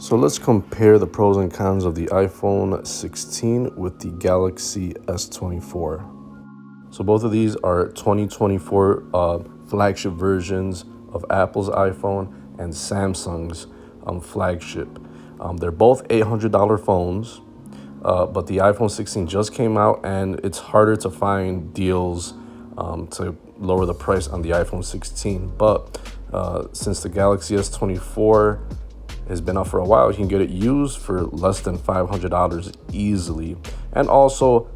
So let's compare the pros and cons of the iPhone 16 with the Galaxy S24. So both of these are 2024 flagship versions of Apple's iPhone and Samsung's flagship. They're both $800 phones, but the iPhone 16 just came out and it's harder to find deals to lower the price on the iPhone 16. But since the Galaxy S24 has been out for a while, you can get it used for less than $500 easily. And also,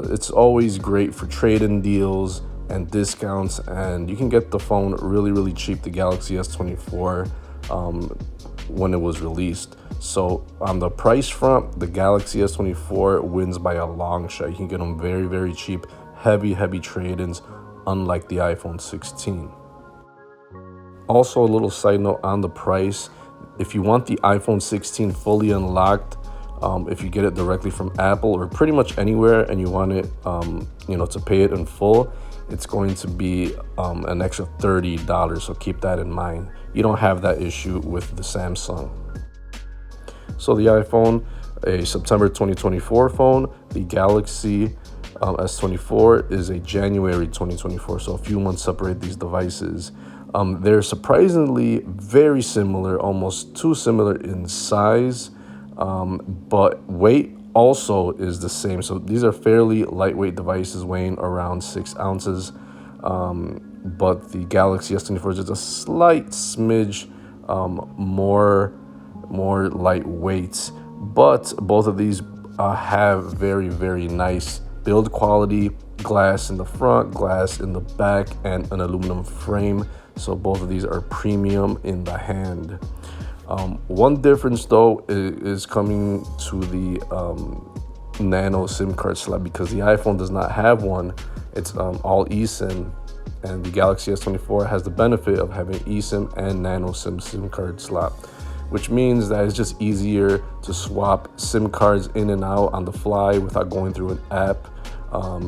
it's always great for trade-in deals and discounts, and you can get the phone really, really cheap, the Galaxy S24, when it was released. So on the price front, the Galaxy S24 wins by a long shot. You can get them very, very cheap, heavy trade-ins, unlike the iPhone 16. Also, a little side note on the price. If you want the iPhone 16 fully unlocked, if you get it directly from Apple or pretty much anywhere, and you want it, to pay it in full, it's going to be an extra $30. So keep that in mind. You don't have that issue with the Samsung. So the iPhone, a September 2024 phone. The Galaxy S24 is a January 2024. So a few months separate these devices. They're surprisingly very similar, almost too similar in size, but weight also is the same. So these are fairly lightweight devices, weighing around 6 ounces. But the Galaxy S24 is just a slight smidge more lightweight. But both of these have very, very nice build quality, glass in the front, glass in the back, and an aluminum frame. So both of these are premium in the hand. One difference though is coming to the nano SIM card slot, because the iPhone does not have one. It's all eSIM, and the Galaxy S24 has the benefit of having eSIM and nano SIM card slot, which means that it's just easier to swap SIM cards in and out on the fly without going through an app.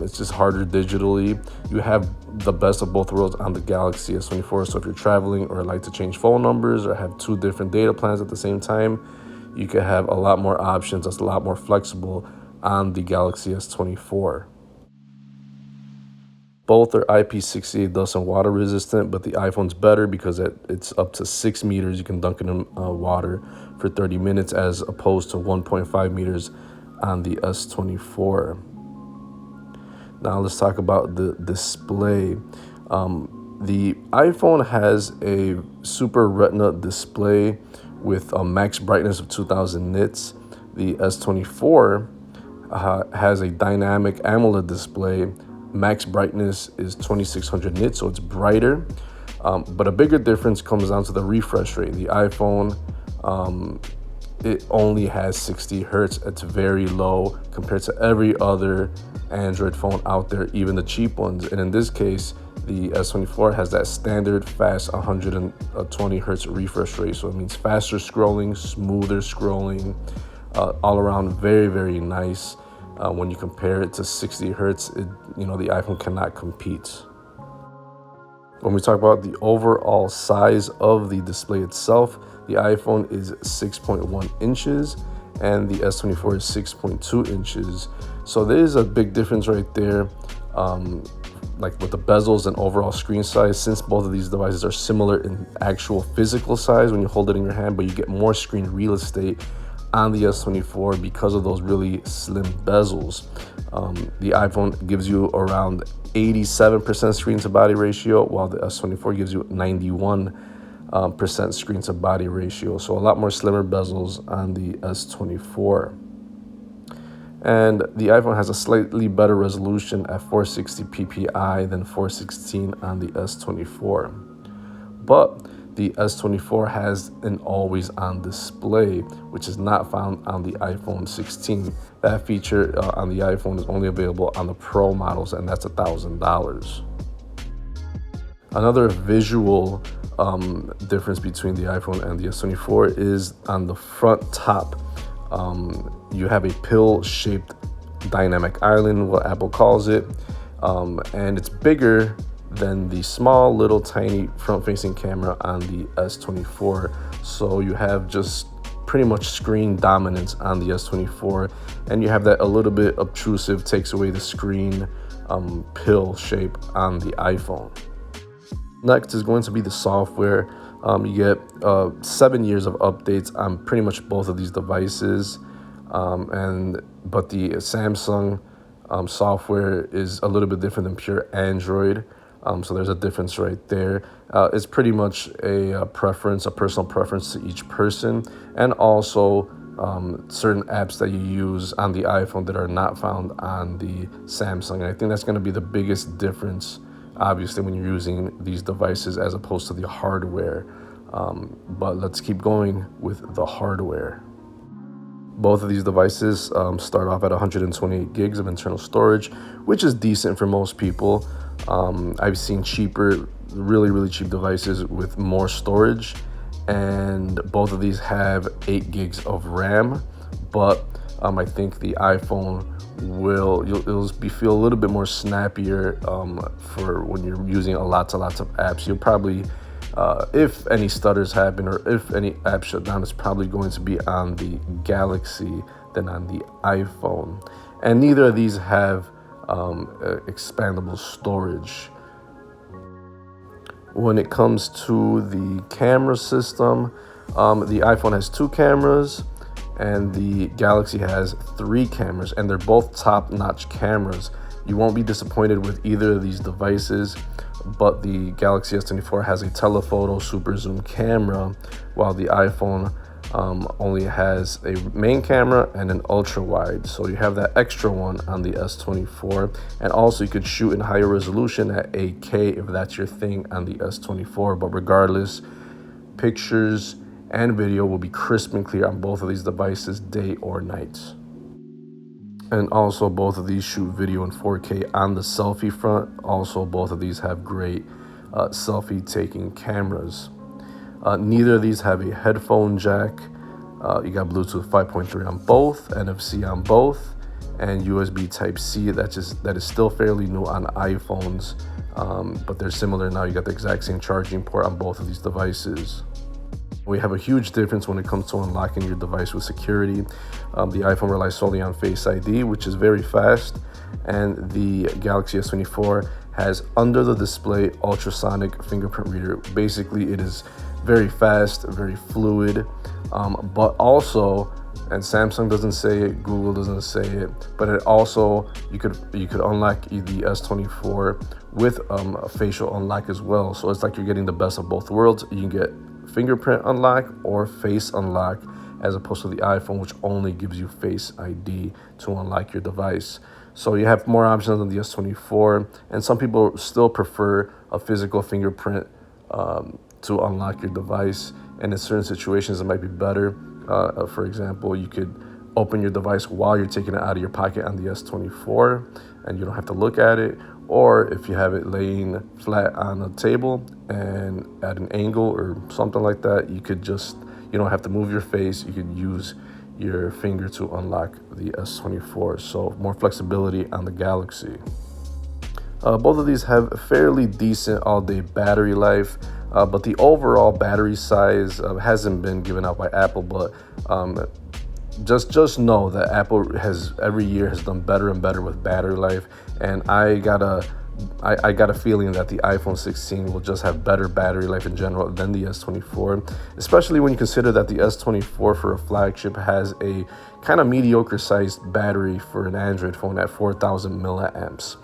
It's just harder digitally. You have the best of both worlds on the Galaxy S24. So if you're traveling or like to change phone numbers or have 2 different data plans at the same time, you can have a lot more options. That's a lot more flexible on the Galaxy S24. Both are IP68 dust and water resistant, but the iPhone's better because it's up to 6 meters. You can dunk it in water for 30 minutes as opposed to 1.5 meters on the S24. Now let's talk about the display. The iPhone has a Super Retina display with a max brightness of 2000 nits. The S24 has a dynamic AMOLED display. Max brightness is 2600 nits, so it's brighter. But a bigger difference comes down to the refresh rate. The iPhone, it only has 60 hertz. It's very low compared to every other Android phone out there, even the cheap ones. And in this case, the S24 has that standard fast 120 hertz refresh rate. So it means faster scrolling, smoother scrolling, all around very, very nice. When you compare it to 60 hertz, the iPhone cannot compete. When we talk about the overall size of the display itself, the iPhone is 6.1 inches and the S24 is 6.2 inches. So there is a big difference right there, like with the bezels and overall screen size, since both of these devices are similar in actual physical size when you hold it in your hand, but you get more screen real estate on the S24 because of those really slim bezels. The iPhone gives you around 87% screen to body ratio, while the S24 gives you 91% screen to body ratio. So a lot more slimmer bezels on the S24. And the iPhone has a slightly better resolution at 460 ppi than 416 on the S24. But the S24 has an always-on display, which is not found on the iPhone 16. That feature on the iPhone is only available on the Pro models, and that's $1,000. Another visual difference between the iPhone and the S24 is on the front top. You have a pill-shaped dynamic island, what Apple calls it, and it's bigger than the small little tiny front-facing camera on the S24. So you have just pretty much screen dominance on the S24, and you have that a little bit obtrusive, takes away the screen pill shape on the iPhone. Next is going to be the software. You get 7 years of updates on pretty much both of these devices, but the Samsung software is a little bit different than pure Android. So there's a difference right there. It's pretty much a preference, a personal preference to each person, and also certain apps that you use on the iPhone that are not found on the Samsung. And I think that's going to be the biggest difference, obviously, when you're using these devices as opposed to the hardware. But let's keep going with the hardware. Both of these devices start off at 128 gigs of internal storage, which is decent for most people. I've seen cheaper, really cheap devices with more storage, and both of these have 8 gigs of RAM. But I think the iPhone it'll feel a little bit more snappier for when you're using lots of apps. You'll probably, if any stutters happen or if any app shut down, it's probably going to be on the Galaxy than on the iPhone. And neither of these have expandable storage. When it comes to the camera system, the iPhone has 2 cameras and the Galaxy has 3 cameras, and they're both top-notch cameras. You won't be disappointed with either of these devices, but the Galaxy S24 has a telephoto super zoom camera, while the iPhone only has a main camera and an ultra wide. So you have that extra one on the S24, and also you could shoot in higher resolution at 8K if that's your thing on the S24. But regardless, pictures and video will be crisp and clear on both of these devices, day or night. And also both of these shoot video in 4K on the selfie front. Also both of these have great selfie taking cameras. Neither of these have a headphone jack. You got Bluetooth 5.3 on both, NFC on both, and USB Type-C. That is still fairly new on iPhones, but they're similar now. You got the exact same charging port on both of these devices. We have a huge difference when it comes to unlocking your device with security. The iPhone relies solely on Face ID, which is very fast, and the Galaxy S24 has under the display ultrasonic fingerprint reader. Basically, it is very fast, very fluid, but also, and Samsung doesn't say it, Google doesn't say it, but it also, you could unlock the S24 with a facial unlock as well. So it's like you're getting the best of both worlds. You can get fingerprint unlock or face unlock, as opposed to the iPhone, which only gives you Face ID to unlock your device. So you have more options on the S24, and some people still prefer a physical fingerprint to unlock your device. And in certain situations, it might be better. For example, you could open your device while you're taking it out of your pocket on the S24, and you don't have to look at it. Or if you have it laying flat on a table and at an angle or something like that, you don't have to move your face. You could use your finger to unlock the S24. So more flexibility on the Galaxy. Both of these have fairly decent all-day battery life, but the overall battery size hasn't been given out by Apple, but just know that Apple has every year has done better and better with battery life, and I got a feeling that the iPhone 16 will just have better battery life in general than the S24, especially when you consider that the S24 for a flagship has a kind of mediocre sized battery for an Android phone at 4,000 milliamps.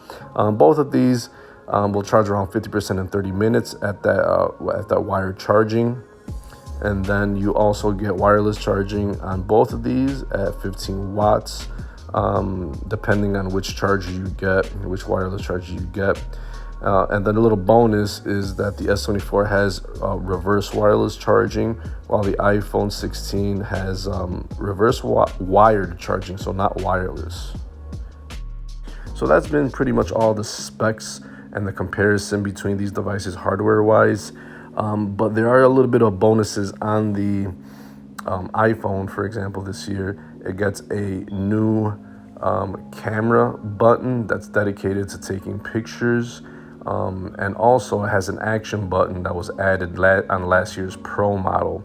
Both of these will charge around 50% in 30 minutes at that wired charging. And then you also get wireless charging on both of these at 15 watts, depending on which charger you get, which wireless charger you get. And then a little bonus is that the S24 has reverse wireless charging, while the iPhone 16 has reverse wired charging, so not wireless. So that's been pretty much all the specs and the comparison between these devices hardware-wise. But there are a little bit of bonuses on the iPhone. For example, this year it gets a new camera button that's dedicated to taking pictures, and also it has an action button that was added on last year's Pro model.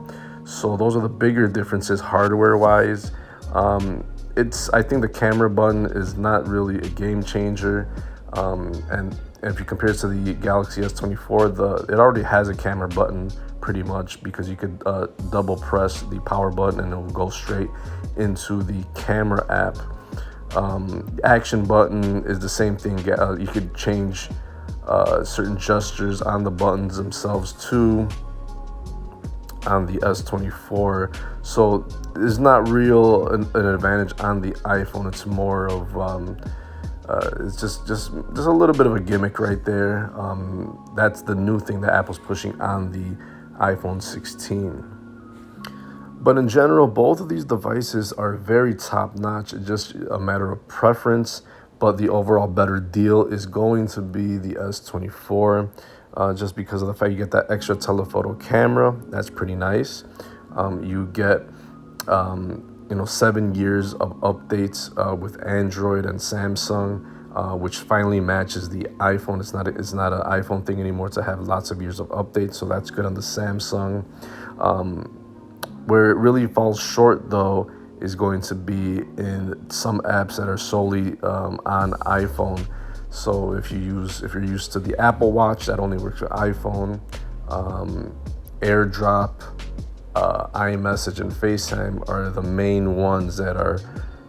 So those are the bigger differences hardware wise. I think the camera button is not really a game changer. And if you compare it to the Galaxy S24, it already has a camera button pretty much, because you could double press the power button and it will go straight into the camera app. Action button is the same thing. You could change certain gestures on the buttons themselves too on the S24. So it's not real an advantage on the iPhone. It's more of it's just a little bit of a gimmick right there. That's the new thing that Apple's pushing on the iPhone 16. But in general, both of these devices are very top notch. It's just a matter of preference. But the overall better deal is going to be the S24, just because of the fact you get that extra telephoto camera. That's pretty nice. You get 7 years of updates with Android and Samsung, which finally matches the iPhone. It's not an iPhone thing anymore to have lots of years of updates, so that's good on the Samsung. Where it really falls short, though, is going to be in some apps that are solely on iPhone. So if you're used to the Apple Watch, that only works with iPhone. AirDrop, iMessage, and FaceTime are the main ones that are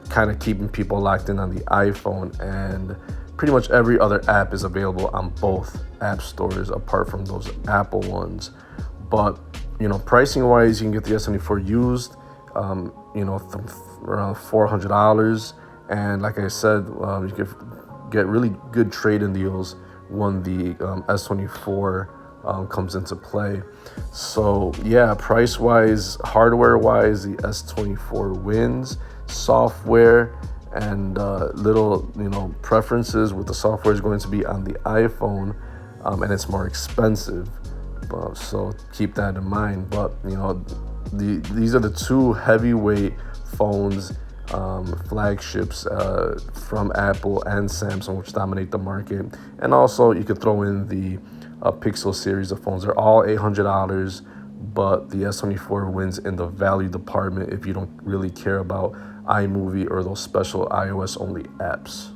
kind of keeping people locked in on the iPhone, and pretty much every other app is available on both app stores apart from those Apple ones. But pricing wise, you can get the S24 used, around $400, and like I said, you can get really good trade-in deals when the S24 comes into play. So yeah, price wise, hardware wise, the S24 wins. Software and little preferences with the software is going to be on the iPhone, and it's more expensive. So keep that in mind. But these are the two heavyweight phones, flagships from Apple and Samsung, which dominate the market. And also you could throw in the Pixel series of phones. They're all $800, but the S24 wins in the value department if you don't really care about iMovie or those special iOS only apps.